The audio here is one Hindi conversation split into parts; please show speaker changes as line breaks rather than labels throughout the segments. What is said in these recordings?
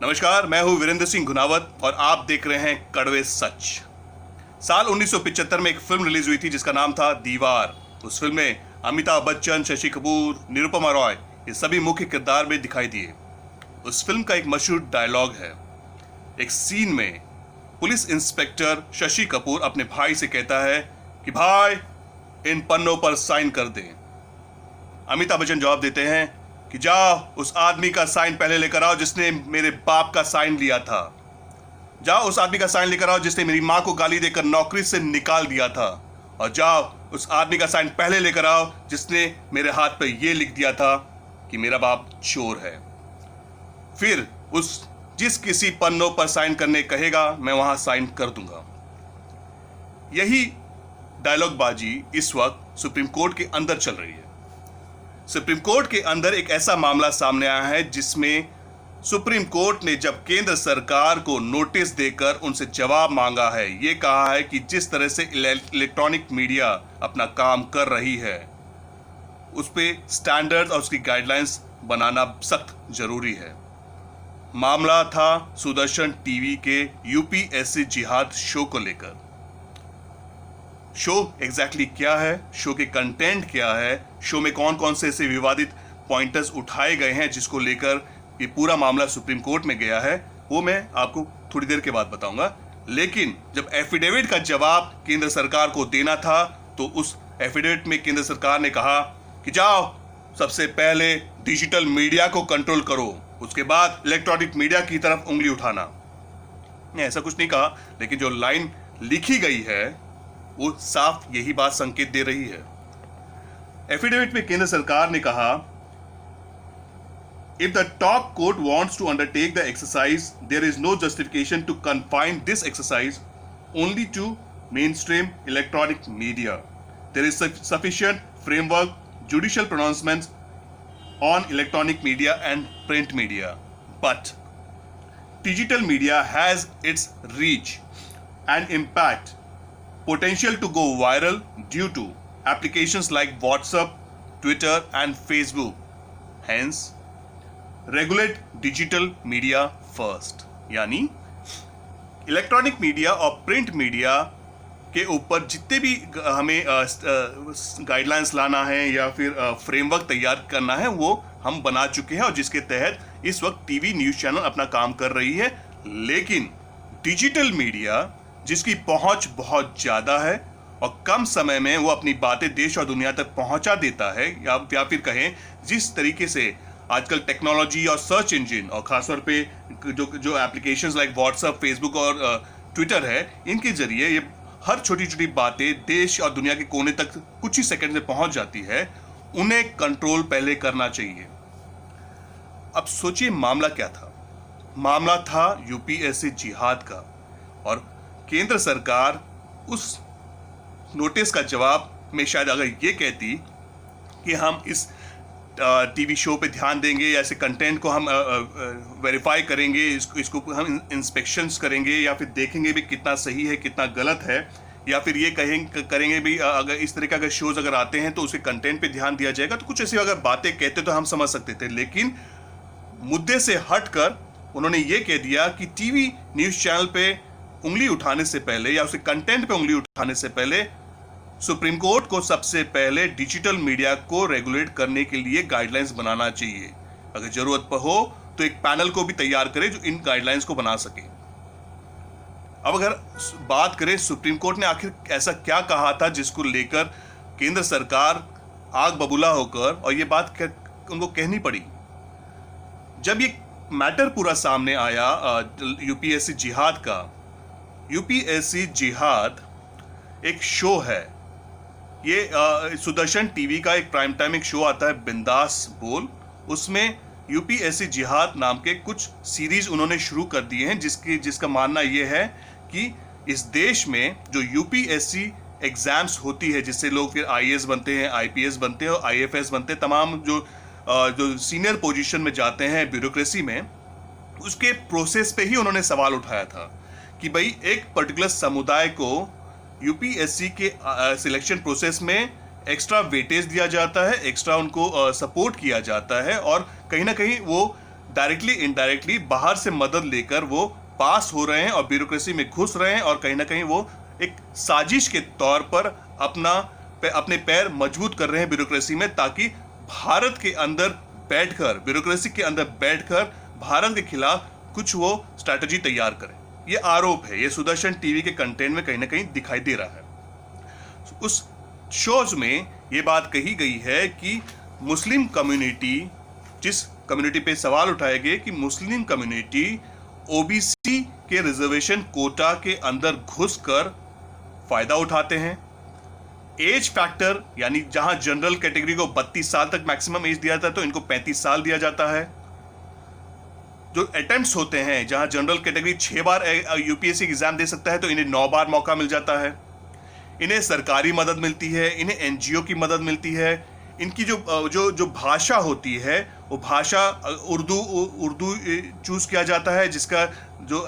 नमस्कार, मैं हूं वीरेंद्र सिंह गुनावत और आप देख रहे हैं कड़वे सच। साल 1975 में एक फिल्म रिलीज हुई थी जिसका नाम था दीवार। उस फिल्म में अमिताभ बच्चन, शशि कपूर, निरुपमा रॉय ये सभी मुख्य किरदार में दिखाई दिए। उस फिल्म का एक मशहूर डायलॉग है। एक सीन में पुलिस इंस्पेक्टर शशि कपूर अपने भाई से कहता है कि भाई इन पन्नों पर साइन कर दें। अमिताभ बच्चन जवाब देते हैं कि जाओ उस आदमी का साइन पहले लेकर आओ जिसने मेरे बाप का साइन लिया था। जाओ उस आदमी का साइन लेकर आओ जिसने मेरी माँ को गाली देकर नौकरी से निकाल दिया था। और जाओ उस आदमी का साइन पहले लेकर आओ जिसने मेरे हाथ पर यह लिख दिया था कि मेरा बाप चोर है। फिर उस जिस किसी पन्नों पर साइन करने कहेगा मैं वहां साइन कर दूंगा। यही डायलॉग बाजी इस वक्त सुप्रीम कोर्ट के अंदर चल रही है। सुप्रीम कोर्ट के अंदर एक ऐसा मामला सामने आया है जिसमें सुप्रीम कोर्ट ने जब केंद्र सरकार को नोटिस देकर उनसे जवाब मांगा है, ये कहा है कि जिस तरह से इलेक्ट्रॉनिक मीडिया अपना काम कर रही है उस पे स्टैंडर्ड और उसकी गाइडलाइंस बनाना सख्त जरूरी है। मामला था सुदर्शन टीवी के यूपीएससी जिहाद शो को लेकर। शो एग्जैक्टली क्या है, शो के कंटेंट क्या है, शो में कौन कौन से ऐसे विवादित पॉइंटर्स उठाए गए हैं जिसको लेकर ये पूरा मामला सुप्रीम कोर्ट में गया है, वो मैं आपको थोड़ी देर के बाद बताऊंगा। लेकिन जब एफिडेविट का जवाब केंद्र सरकार को देना था तो उस एफिडेविट में केंद्र सरकार ने कहा कि जाओ सबसे पहले डिजिटल मीडिया को कंट्रोल करो, उसके बाद इलेक्ट्रॉनिक मीडिया की तरफ उंगली उठाना। ऐसा कुछ नहीं कहा, लेकिन जो लाइन लिखी गई है वो साफ यही बात संकेत दे रही है। एफिडेविट में केंद्र सरकार ने कहा, if the top court wants to undertake the exercise there is no justification to confine this exercise only to mainstream electronic media. There is sufficient framework judicial pronouncements on electronic media and print media, but digital media has its reach and impact potential to go viral due to applications like WhatsApp, Twitter and Facebook. Hence, regulate digital media first. यानी इलेक्ट्रॉनिक मीडिया और प्रिंट मीडिया के ऊपर जितने भी हमें गाइडलाइंस लाना है या फिर फ्रेमवर्क तैयार करना है वो हम बना चुके हैं और जिसके तहत इस वक्त टीवी न्यूज़ चैनल अपना काम कर रही है। लेकिन डिजिटल मीडिया जिसकी पहुंच बहुत ज़्यादा है और कम समय में वो अपनी बातें देश और दुनिया तक पहुंचा देता है, या फिर कहें जिस तरीके से आजकल टेक्नोलॉजी और सर्च इंजन और ख़ासतौर पे जो एप्लीकेशंस लाइक व्हाट्सएप, फेसबुक और ट्विटर है, इनके ज़रिए ये हर छोटी छोटी बातें देश और दुनिया के कोने तक कुछ ही सेकंड में पहुंच जाती है, उन्हें कंट्रोल पहले करना चाहिए। अब सोचिए मामला क्या था। मामला था यूपीएससी जिहाद का और केंद्र सरकार उस नोटिस का जवाब में शायद अगर ये कहती कि हम इस टीवी शो पे ध्यान देंगे या ऐसे कंटेंट को हम वेरीफाई करेंगे, इसको हम इंस्पेक्शंस करेंगे या फिर देखेंगे भी कितना सही है कितना गलत है, या फिर ये करेंगे भी अगर इस तरह के अगर शोज अगर आते हैं तो उसके कंटेंट पे ध्यान दिया जाएगा, तो कुछ ऐसी अगर बातें कहते तो हम समझ सकते थे। लेकिन मुद्दे से हटकर उन्होंने ये कह दिया कि टीवी न्यूज़ चैनल पे उंगली उठाने से पहले या उसके कंटेंट पे उंगली उठाने से पहले सुप्रीम कोर्ट को सबसे पहले डिजिटल मीडिया को रेगुलेट करने के लिए गाइडलाइंस बनाना चाहिए। अगर जरूरत पर हो तो एक पैनल को भी तैयार करे जो इन गाइडलाइंस को बना सके। अब अगर बात करें सुप्रीम कोर्ट ने आखिर ऐसा क्या कहा था जिसको लेकर केंद्र सरकार आग बबूला होकर और ये बात उनको कहनी पड़ी। जब ये मैटर पूरा सामने आया यूपीएससी जिहाद का, यूपीएससी जिहाद एक शो है। ये सुदर्शन टीवी का एक प्राइम टाइम एक शो आता है बिंदास बोल, उसमें यूपीएससी जिहाद नाम के कुछ सीरीज उन्होंने शुरू कर दिए हैं जिसका मानना ये है कि इस देश में जो यूपीएससी एग्जाम्स होती है जिससे लोग फिर आईएएस बनते हैं, आईपीएस बनते हैं और आईएफएस बनते हैं, तमाम जो सीनियर पोजीशन में जाते हैं ब्यूरोक्रेसी में, उसके प्रोसेस पे ही उन्होंने सवाल उठाया था कि भाई एक पर्टिकुलर समुदाय को यूपीएससी के सिलेक्शन प्रोसेस में एक्स्ट्रा वेटेज दिया जाता है, एक्स्ट्रा उनको सपोर्ट किया जाता है और कहीं ना कहीं वो डायरेक्टली इनडायरेक्टली बाहर से मदद लेकर वो पास हो रहे हैं और ब्यूरोक्रेसी में घुस रहे हैं, और कहीं ना कहीं वो एक साजिश के तौर पर अपने पैर मजबूत कर रहे हैं ब्यूरोक्रेसी में, ताकि भारत के अंदर बैठकर, ब्यूरोक्रेसी के अंदर बैठकर भारत के खिलाफ कुछ वो स्ट्रैटेजी तैयार करें। ये आरोप है, ये सुदर्शन टीवी के कंटेंट में कहीं ना कहीं दिखाई दे रहा है। उस शोज में ये बात कही गई है कि मुस्लिम कम्युनिटी, जिस कम्युनिटी पे सवाल उठाए गए कि मुस्लिम कम्युनिटी ओबीसी के रिजर्वेशन कोटा के अंदर घुसकर फायदा उठाते हैं। एज फैक्टर, यानी जहां जनरल कैटेगरी को 32 साल तक मैक्सिमम एज दिया जाता है, तो इनको 35 साल दिया जाता है। जो अटेम्प्ट्स होते हैं, जहां जनरल कैटेगरी 6 बार यूपीएससी एग्जाम दे सकता है, तो इन्हें 9 बार मौका मिल जाता है। इन्हें सरकारी मदद मिलती है, इन्हें एनजीओ की मदद मिलती है। इनकी जो भाषा होती है, वो भाषा उर्दू चूज किया जाता है, जिसका जो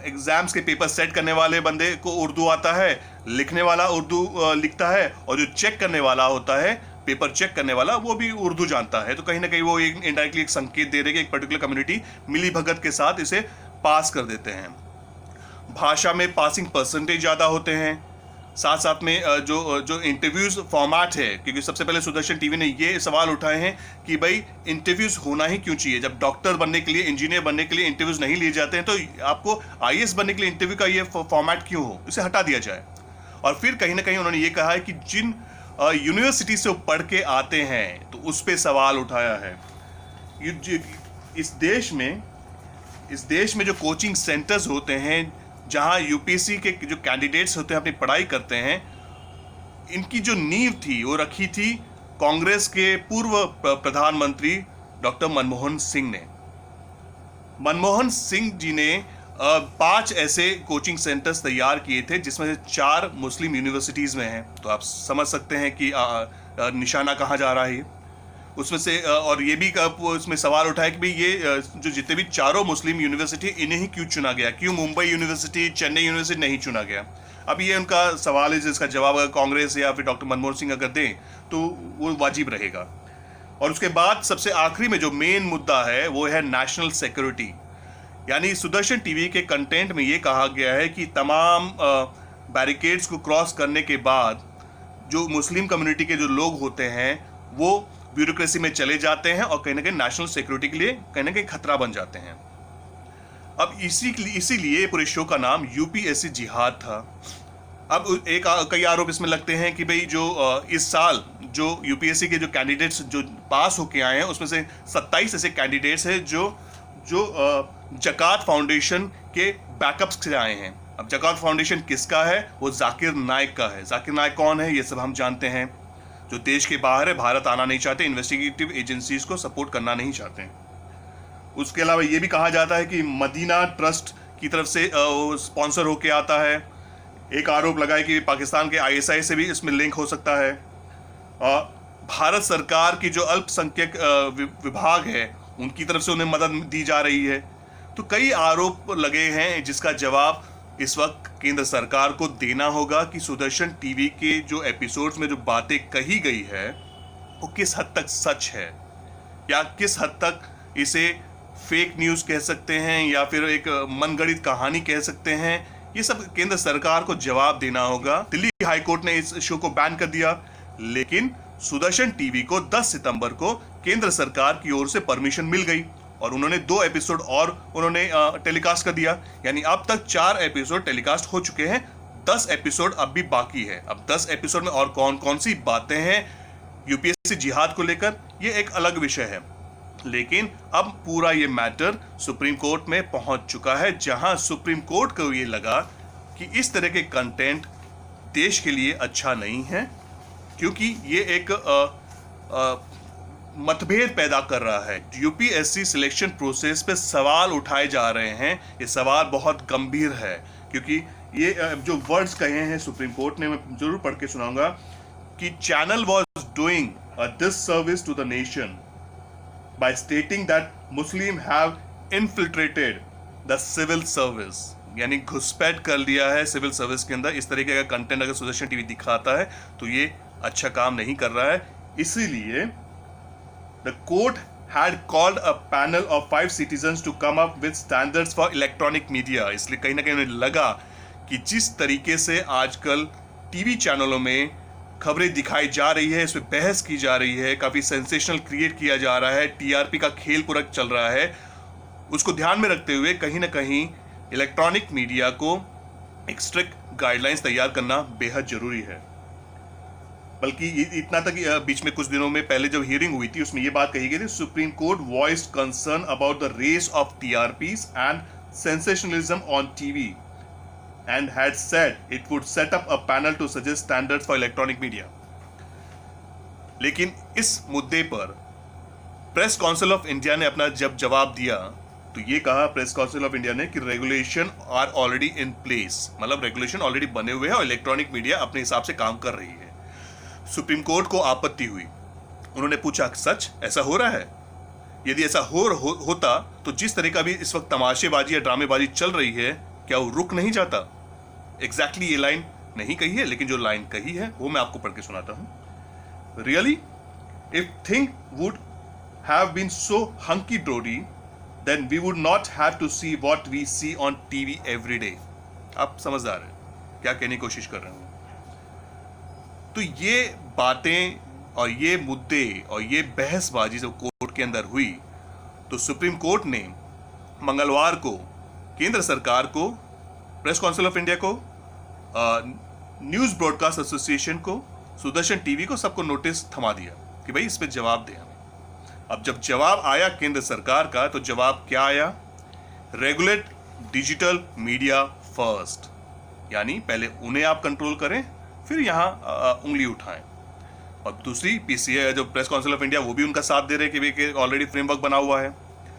एग्जाम्स के पेपर सेट करने वाले बंदे को उर्दू आता है, लिखने वाला उर्दू लिखता है, और जो चेक करने वाला होता है, पेपर चेक करने वाला, वो भी उर्दू जानता है। तो कहीं ना कहीं वो इनडायरेक्टली एक संकेत दे रहे हैं कि एक पर्टिकुलर कम्युनिटी मिली भगत के साथ इसे पास कर देते हैं। भाषा में पासिंग परसेंटेज ज़्यादा होते हैं। साथ साथ में जो इंटरव्यूज़ फॉर्मेट है, क्योंकि सबसे पहले सुदर्शन टीवी ने ये सवाल उठाए हैं कि भाई इंटरव्यूज़ होना ही क्यों चाहिए। जब डॉक्टर बनने के लिए, इंजीनियर बनने के लिए इंटरव्यूज़ नहीं लिए जाते हैं, तो आपको आईएएस बनने के लिए इंटरव्यू का ये फॉर्मेट क्यों हो, इसे हटा दिया जाए। और फिर कहीं ना कहीं उन्होंने ये कहा है कि जिन यूनिवर्सिटी से वो पढ़ के आते हैं, तो उस पर सवाल उठाया है। इस देश में जो कोचिंग सेंटर्स होते हैं, जहां यूपीएससी के जो कैंडिडेट्स होते हैं अपनी पढ़ाई करते हैं, इनकी जो नींव थी वो रखी थी कांग्रेस के पूर्व प्रधानमंत्री डॉक्टर मनमोहन सिंह ने। मनमोहन सिंह जी ने 5 ऐसे कोचिंग सेंटर्स तैयार किए थे, जिसमें से 4 मुस्लिम यूनिवर्सिटीज़ में हैं। तो आप समझ सकते हैं कि निशाना कहाँ जा रहा है उसमें से। और ये भी उसमें सवाल उठाया कि भाई ये जो जितने भी 4 मुस्लिम यूनिवर्सिटी, इन्हें ही क्यों चुना गया, क्यों मुंबई यूनिवर्सिटी, चेन्नई यूनिवर्सिटी नहीं चुना गया। अब ये उनका सवाल है, जिसका जवाब अगर कांग्रेस या फिर डॉक्टर मनमोहन सिंह अगर दें तो वो वाजिब रहेगा। और उसके बाद सबसे आखिरी में जो मेन मुद्दा है वो है नेशनल सिक्योरिटी। यानी सुदर्शन टीवी के कंटेंट में ये कहा गया है कि तमाम बैरिकेड्स को क्रॉस करने के बाद जो मुस्लिम कम्युनिटी के जो लोग होते हैं, वो ब्यूरोक्रेसी में चले जाते हैं और कहीं ना कहीं नेशनल सिक्योरिटी के लिए कहीं ना कहीं खतरा बन जाते हैं। अब इसीलिए पूरे शो का नाम यूपीएससी जिहाद था। अब कई आरोप इसमें लगते हैं कि भाई जो इस साल जो यूपीएससी के जो कैंडिडेट्स जो पास होके आए हैं, उसमें से 27 ऐसे कैंडिडेट्स हैं जो जकात फाउंडेशन के बैकअप्स से आए हैं। अब जकात फाउंडेशन किसका है? वो जाकिर नाइक का है। जाकिर नाइक कौन है ये सब हम जानते हैं, जो देश के बाहर है, भारत आना नहीं चाहते, इन्वेस्टिगेटिव एजेंसीज को सपोर्ट करना नहीं चाहते। उसके अलावा ये भी कहा जाता है कि मदीना ट्रस्ट की तरफ से स्पॉन्सर होके आता है। एक आरोप लगा है कि पाकिस्तान के आईएसआई से भी इसमें लिंक हो सकता है। भारत सरकार की जो अल्पसंख्यक विभाग है, उनकी तरफ से उन्हें मदद दी जा रही है। तो कई आरोप लगे हैं, जिसका जवाब इस वक्त केंद्र सरकार को देना होगा कि सुदर्शन टीवी के जो एपिसोड्स में जो बातें कही गई है, वो किस हद तक सच है, या किस हद तक इसे फेक न्यूज़ कह सकते हैं, या फिर एक मनगढ़ंत कहानी कह सकते हैं। ये सब केंद्र सरकार को जवाब देना होगा। दिल्ली हाई कोर्ट ने इस शो को बैन कर दिया, लेकिन सुदर्शन टीवी को 10 सितंबर को केंद्र सरकार की ओर से परमिशन मिल गई और उन्होंने 2 एपिसोड और उन्होंने टेलीकास्ट कर दिया। यानी अब तक 4 एपिसोड टेलीकास्ट हो चुके हैं, 10 एपिसोड अब भी बाकी है। अब 10 एपिसोड में और कौन कौन सी बातें हैं यूपीएससी जिहाद को लेकर, ये एक अलग विषय है। लेकिन अब पूरा ये मैटर सुप्रीम कोर्ट में पहुंच चुका है, जहां सुप्रीम कोर्ट को ये लगा कि इस तरह के कंटेंट देश के लिए अच्छा नहीं है, क्योंकि ये एक मतभेद पैदा कर रहा है। यूपीएससी सिलेक्शन प्रोसेस पे सवाल उठाए जा रहे हैं। ये सवाल बहुत गंभीर है, क्योंकि ये जो वर्ड्स कहे हैं सुप्रीम कोर्ट ने, मैं जरूर पढ़ के सुनाऊंगा कि channel was doing a disservice to the nation by stating that Muslim have infiltrated the civil service. यानी घुसपैठ कर लिया है सिविल सर्विस के अंदर। इस तरीके का कंटेंट अगर सुदर्शन टीवी दिखाता है तो ये अच्छा काम नहीं कर रहा है। इसीलिए the court had called a panel of 5 citizens to come up with standards for electronic media। इसलिए कहीं ना कहीं उन्हें लगा कि जिस तरीके से आजकल टीवी चैनलों में खबरें दिखाई जा रही है, इसमें बहस की जा रही है, काफ़ी सेंसेशनल क्रिएट किया जा रहा है, टीआरपी का खेल पूरा चल रहा है, उसको ध्यान में रखते हुए कहीं ना कहीं इलेक्ट्रॉनिक मीडिया को एक स्ट्रिक्ट गाइडलाइंस तैयार करना बेहद जरूरी है। बल्कि इतना तक बीच में कुछ दिनों में पहले जब हियरिंग हुई थी उसमें ये बात कही गई थी, supreme court voiced concern about the race of TRPs and sensationalism on TV and had said it would set up a panel to suggest standards for electronic media. लेकिन इस मुद्दे पर प्रेस काउंसिल ऑफ इंडिया ने अपना जब जवाब दिया तो ये कहा प्रेस काउंसिल ऑफ इंडिया ने कि regulation are already in place, मतलब रेगुलेशन ऑलरेडी बने हुए हैं और इलेक्ट्रॉनिक मीडिया अपने हिसाब से काम कर रही है। सुप्रीम कोर्ट को आपत्ति हुई, उन्होंने पूछा सच ऐसा हो रहा है? यदि ऐसा होता तो जिस तरह का भी इस वक्त तमाशेबाजी या ड्रामेबाजी चल रही है क्या वो रुक नहीं जाता? एग्जैक्टली ये लाइन नहीं कही है, लेकिन जो लाइन कही है वो मैं आपको पढ़ के सुनाता हूं। Really if thing would have been so hunky dory then we would not have to see what we see on TV every day. आप समझदार हैं क्या कहने की कोशिश कर रहे हैं? तो ये बातें और ये मुद्दे और ये बहसबाजी जब कोर्ट के अंदर हुई तो सुप्रीम कोर्ट ने मंगलवार को केंद्र सरकार को, प्रेस काउंसिल ऑफ इंडिया को, न्यूज़ ब्रॉडकास्ट एसोसिएशन को, सुदर्शन टीवी को, सबको नोटिस थमा दिया कि भाई इस पर जवाब दें हमें। अब जब जवाब आया केंद्र सरकार का तो जवाब क्या आया? रेगुलेट डिजिटल मीडिया फर्स्ट, यानी पहले उन्हें आप कंट्रोल करें फिर यहाँ उंगली उठाएं। और दूसरी पीसीए जो प्रेस काउंसिल ऑफ इंडिया वो भी उनका साथ दे रहे हैं कि ऑलरेडी फ्रेमवर्क बना हुआ है।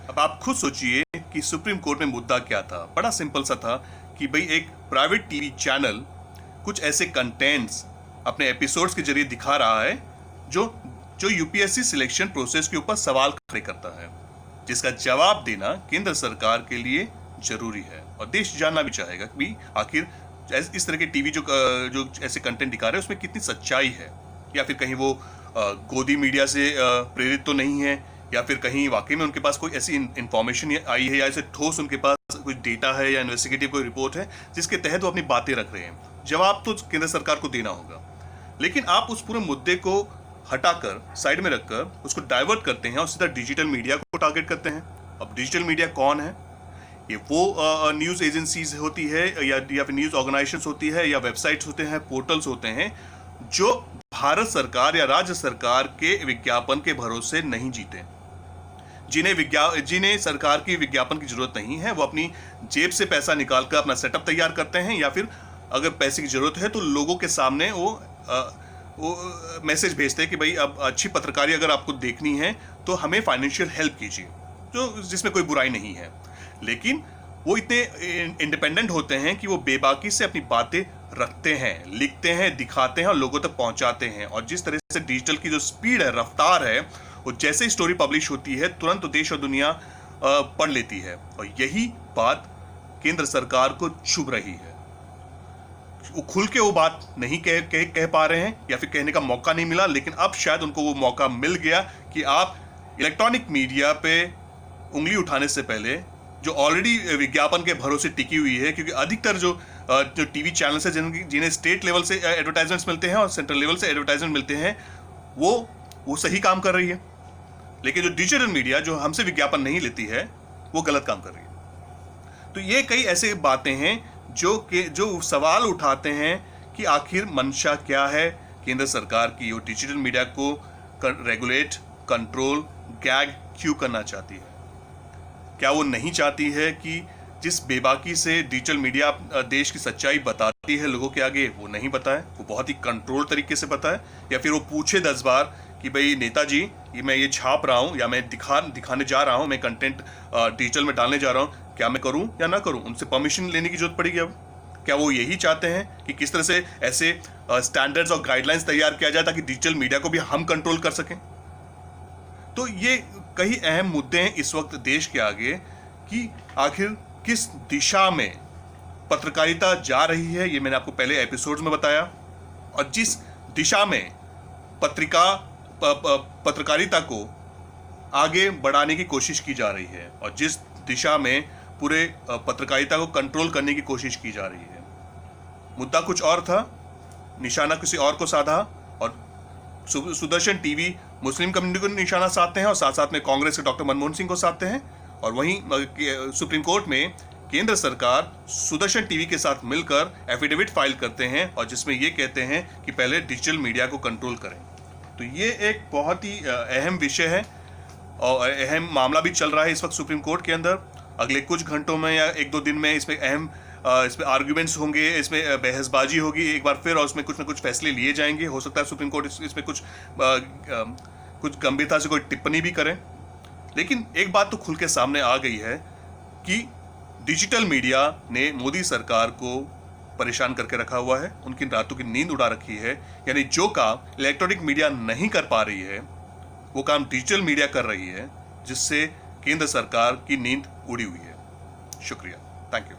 अब आप खुद सोचिए कि सुप्रीम कोर्ट में मुद्दा क्या था। बड़ा सिंपल सा था कि भाई एक प्राइवेट टीवी चैनल कुछ ऐसे कंटेंट्स अपने एपिसोड्स के जरिए दिखा रहा है जो यूपीएससी सिलेक्शन प्रोसेस के ऊपर सवाल खड़े करता है, जिसका जवाब देना केंद्र सरकार के लिए जरूरी है और देश जानना भी चाहेगा कि आखिर इस तरह के टीवी जो ऐसे कंटेंट दिखा रहे हैं उसमें कितनी सच्चाई है, या फिर कहीं वो गोदी मीडिया से प्रेरित तो नहीं है, या फिर कहीं वाकई में उनके पास कोई ऐसी इंफॉर्मेशन आई है या ऐसे ठोस उनके पास कोई डेटा है या इन्वेस्टिगेटिव कोई रिपोर्ट है जिसके तहत वो अपनी बातें रख रहे हैं। जवाब तो केंद्र सरकार को देना होगा, लेकिन आप उस पूरे मुद्दे को हटाकर साइड में रखकर उसको डाइवर्ट करते हैं और सीधा डिजिटल मीडिया को टारगेट करते हैं। अब डिजिटल मीडिया कौन है? ये वो न्यूज़ एजेंसीज होती है या फिर न्यूज़ ऑर्गेनाइजेशंस होती है या वेबसाइट्स होते हैं, पोर्टल्स होते हैं जो भारत सरकार या राज्य सरकार के विज्ञापन के भरोसे नहीं जीते, जिन्हें सरकार की विज्ञापन की जरूरत नहीं है। वो अपनी जेब से पैसा निकालकर अपना सेटअप तैयार करते हैं, या फिर अगर पैसे की जरूरत है तो लोगों के सामने वो मैसेज भेजते हैं कि भाई अब अच्छी पत्रकारी अगर आपको देखनी है तो हमें फाइनेंशियल हेल्प कीजिए, जो जिसमें कोई बुराई नहीं है। लेकिन वो इतने इंडिपेंडेंट होते हैं कि वो बेबाकी से अपनी बातें रखते हैं, लिखते हैं, दिखाते हैं और लोगों तक पहुंचाते हैं। और जिस तरह से डिजिटल की जो स्पीड है, रफ्तार है, वो जैसे ही स्टोरी पब्लिश होती है तुरंत तो देश और दुनिया पढ़ लेती है। और यही बात केंद्र सरकार को चुभ रही है। वो खुल के वो बात नहीं कह पा रहे हैं या फिर कहने का मौका नहीं मिला, लेकिन अब शायद उनको वो मौका मिल गया कि आप इलेक्ट्रॉनिक मीडिया पे उंगली उठाने से पहले जो ऑलरेडी विज्ञापन के भरोसे टिकी हुई है, क्योंकि अधिकतर जो टीवी चैनल्स है जिन्हें स्टेट लेवल से एडवर्टाइजमेंट्स मिलते हैं और सेंट्रल लेवल से एडवर्टाइजमेंट मिलते हैं, वो सही काम कर रही है, लेकिन जो डिजिटल मीडिया जो हमसे विज्ञापन नहीं लेती है वो गलत काम कर रही है। तो ये कई ऐसे बातें हैं जो सवाल उठाते हैं कि आखिर मंशा क्या है केंद्र सरकार की, वो डिजिटल मीडिया को रेगुलेट, कंट्रोल, गैग क्यों करना चाहती है? क्या वो नहीं चाहती है कि जिस बेबाकी से डिजिटल मीडिया देश की सच्चाई बताती है लोगों के आगे, वो नहीं बताए, वो बहुत ही कंट्रोल तरीके से बताए, या फिर वो पूछे 10 बार कि भाई नेताजी ये मैं ये छाप रहा हूँ या मैं दिखाने जा रहा हूँ, मैं कंटेंट डिजिटल में डालने जा रहा हूँ, क्या मैं करूँ या ना करूँ? उनसे परमिशन लेने की जरूरत पड़ेगी। अब क्या वो यही चाहते हैं कि किस तरह से ऐसे स्टैंडर्ड्स और गाइडलाइंस तैयार किया जाए ताकि डिजिटल मीडिया को भी हम कंट्रोल कर सकें? तो ये कई अहम मुद्दे हैं इस वक्त देश के आगे कि आखिर किस दिशा में पत्रकारिता जा रही है। ये मैंने आपको पहले एपिसोड्स में बताया, और जिस दिशा में पत्रकारिता को आगे बढ़ाने की कोशिश की जा रही है और जिस दिशा में पूरे पत्रकारिता को कंट्रोल करने की कोशिश की जा रही है। मुद्दा कुछ और था, निशाना किसी और को साधा और सुदर्शन टीवी मुस्लिम कम्युनिटी को निशाना साधते हैं और साथ साथ में कांग्रेस के डॉक्टर मनमोहन सिंह को साधते हैं। और वहीं सुप्रीम कोर्ट में केंद्र सरकार सुदर्शन टीवी के साथ मिलकर एफिडेविट फाइल करते हैं और जिसमें ये कहते हैं कि पहले डिजिटल मीडिया को कंट्रोल करें। तो ये एक बहुत ही अहम विषय है और अहम मामला भी चल रहा है इस वक्त सुप्रीम कोर्ट के अंदर। अगले कुछ घंटों में या 1-2 दिन में इसमें आर्ग्यूमेंट्स होंगे, इसमें बहसबाजी होगी एक बार फिर और उसमें कुछ ना कुछ फैसले लिए जाएंगे। हो सकता है सुप्रीम कोर्ट इसमें कुछ गंभीरता से कोई टिप्पणी भी करें। लेकिन एक बात तो खुल के सामने आ गई है कि डिजिटल मीडिया ने मोदी सरकार को परेशान करके रखा हुआ है, उनकी रातों की नींद उड़ा रखी है। यानी जो काम इलेक्ट्रॉनिक मीडिया नहीं कर पा रही है वो काम डिजिटल मीडिया कर रही है, जिससे केंद्र सरकार की नींद उड़ी हुई है। शुक्रिया, थैंक यू।